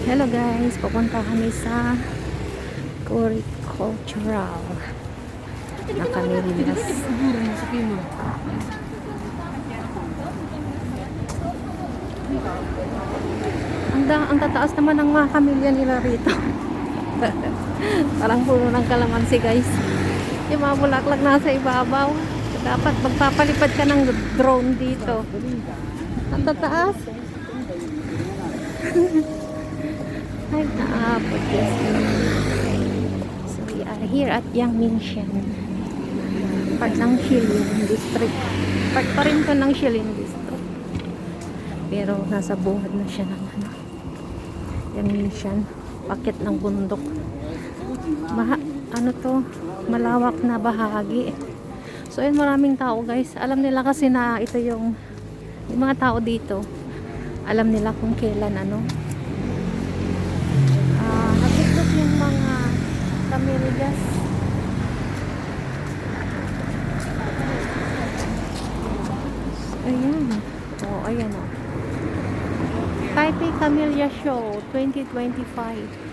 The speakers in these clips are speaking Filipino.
Hello guys, pupunta kami sa Cultural na Camelias. Ang tataas naman ng mga kamilya nila rito. Parang puno ng kalamansi guys. Yung mga bulaklak nasa ibabaw. Dapat magpapalipad ka ng drone dito. Ang tataas. Ay, naabot yes. So we are here at Yangmingshan, part ng Shilin District. Part pa rin to ng Shilin District, pero nasa buhad na siya ng Yangmingshan, pakit ng bundok. Ano to, malawak na bahagi. So yun, maraming tao guys. Alam nila kasi na ito yung mga tao dito, alam nila kung kailan nagtiklop yung mga kamelias. Ayan. Ayan o. Taipei Camellia Show 2025.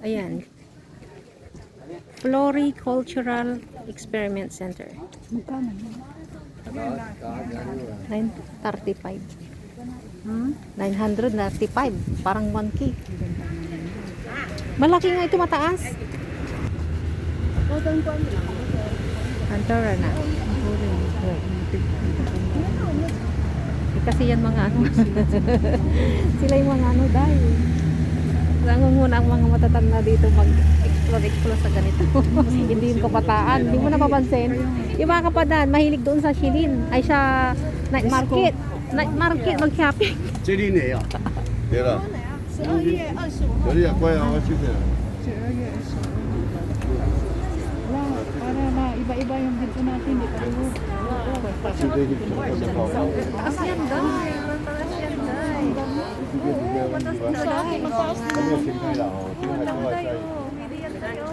Ayan. Floricultural Experiment Center. 935. 935. Parang 1K. Malaki nga ito, mataas. Antara na. Kasi yan mga sila yung mga dahil nangunguna ang mga matatanda dito mag-explore sa ganito. Hindi yung kabataan, hindi mo napapansin yung mga kapadaan mahilig doon sa Shilin, ay sa night market mag-shopping. Shilin呀，对了，这里也快要去的。 Para na iba-iba yung dito natin, di ba? Taas yan guys. Taas yan guys. Mataas na. Hindi yan tayo.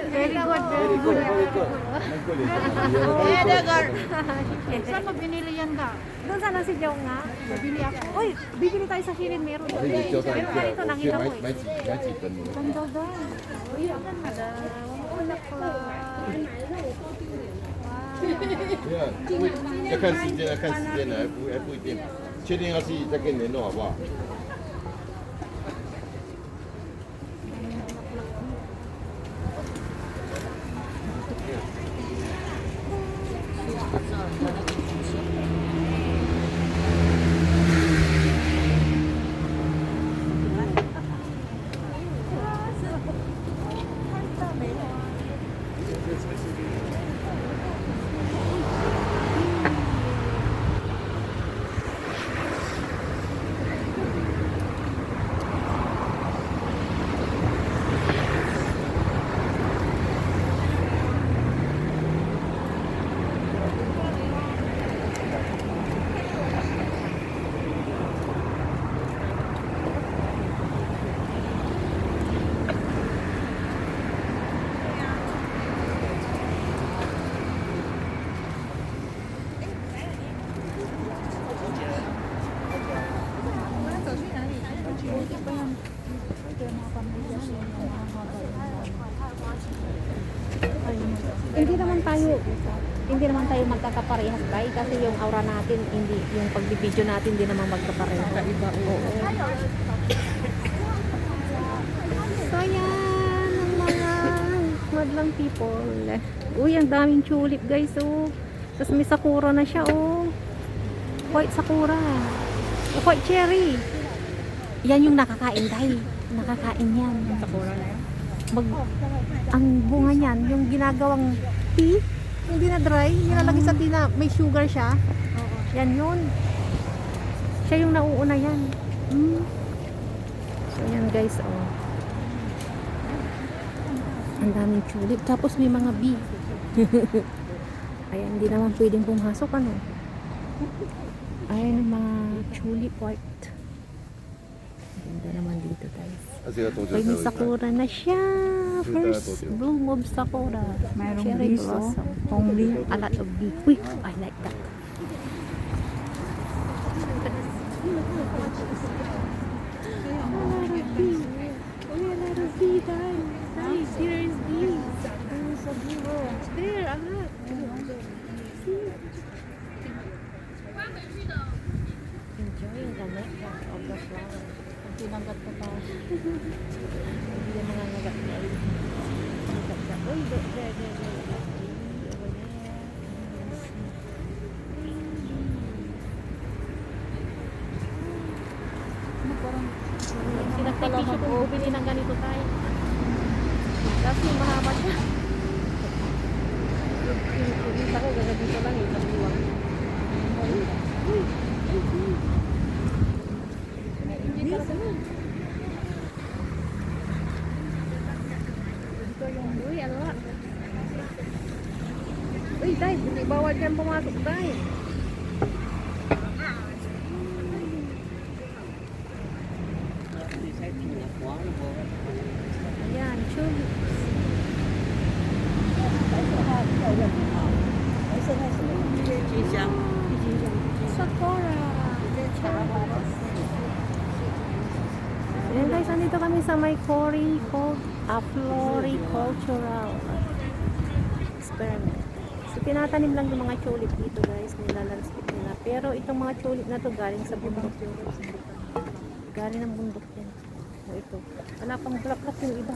Very good, very good. Saan mo binili yan ka? Doon sana si Jong nga. Bibili ako. Uy, bibili tayo sa Shilin, meron. Pero ganito nakita mo eh. Ganda daw. Uy, ang ganda daw. Bulaklak. 要看时间了，看时间了，还不一定。确定要去再跟你联络好不好？ Hindi naman tayo magkakaparehas tayo kasi yung aura natin, hindi yung pagbibideo natin hindi naman magkaparehas. Iba. Oo. So yan ang mga madlang people. Uy, ang daming tulip guys oh. Tapos may sakura na siya oh. White sakura. White cherry. Yan yung nakakain tayo. Nakakain yan. Sakura na yan. Ang bunga niyan, yung ginagawang tea, hindi na dry, nilalagay sa tea na may sugar siya. Yan yun. Siya yung nauuna yan. So yan guys, oh. Ang daming tulip. Tapos may mga bee. Ayan, hindi naman pwedeng pumasok, ano. Ayan ang mga tulip white. Ganda naman dito, guys. 汗が到着 Ay, した may よ sakura na siya. First bloom of sakura. Mayroong Cherry bliss, oh. blossom. Only. A lot of bee. Uy, I like that. Enjoying the nectar of the flower. Ang tinanggat ko pa. Hindi yung mga nagat na ay. Nagat na. Uy, there. Over there. Pinagtipisyo kung bumili ng ganito tayo. Kasi mahaba siya. Pinita ko, gagawin ko lang eh. Sabiwang. Uy, ano ba? Uy, tay, bawal dyan pumasok, tay. Ayan, tulips. Sakura. Ayan guys, nandito kami sa may floricultural experiment. So, tinatanim lang yung mga tulip dito guys, nilalandscape nila. Pero itong mga tulip na to galing sa bundok. Galing ng bundok yan. O ito. Wala pang bulaklak yung iba.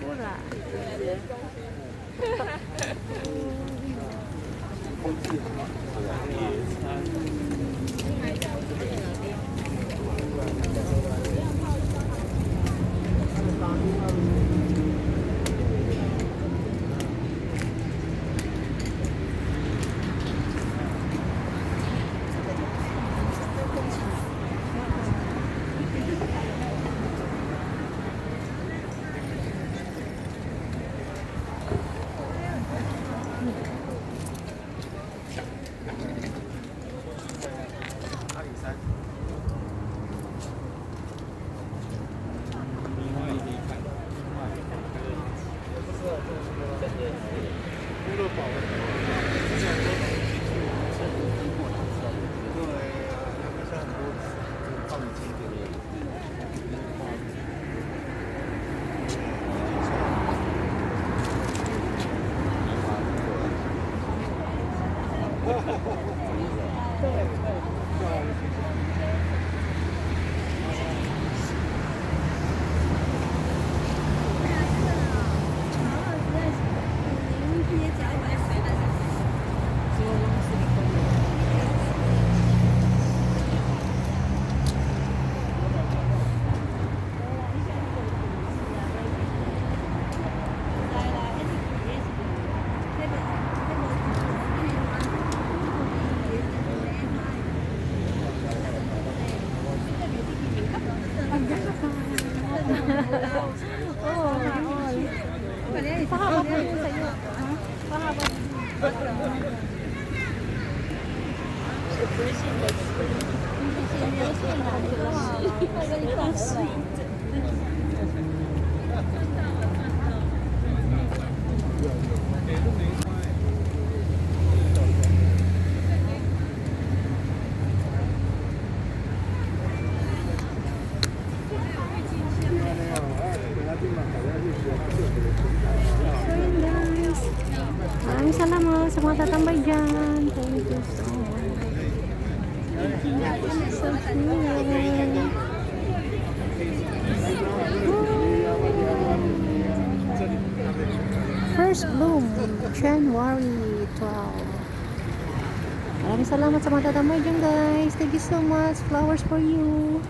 Sakura. Pahaba po yun sa iyo. Pahaba. So yun guys. Maraming salamat sa mga tatambay dyan. Thank you so much. So cool. First bloom, January 12. Maraming salamat sa mga tatamay dyan guys. Thank you so much. Flowers for you.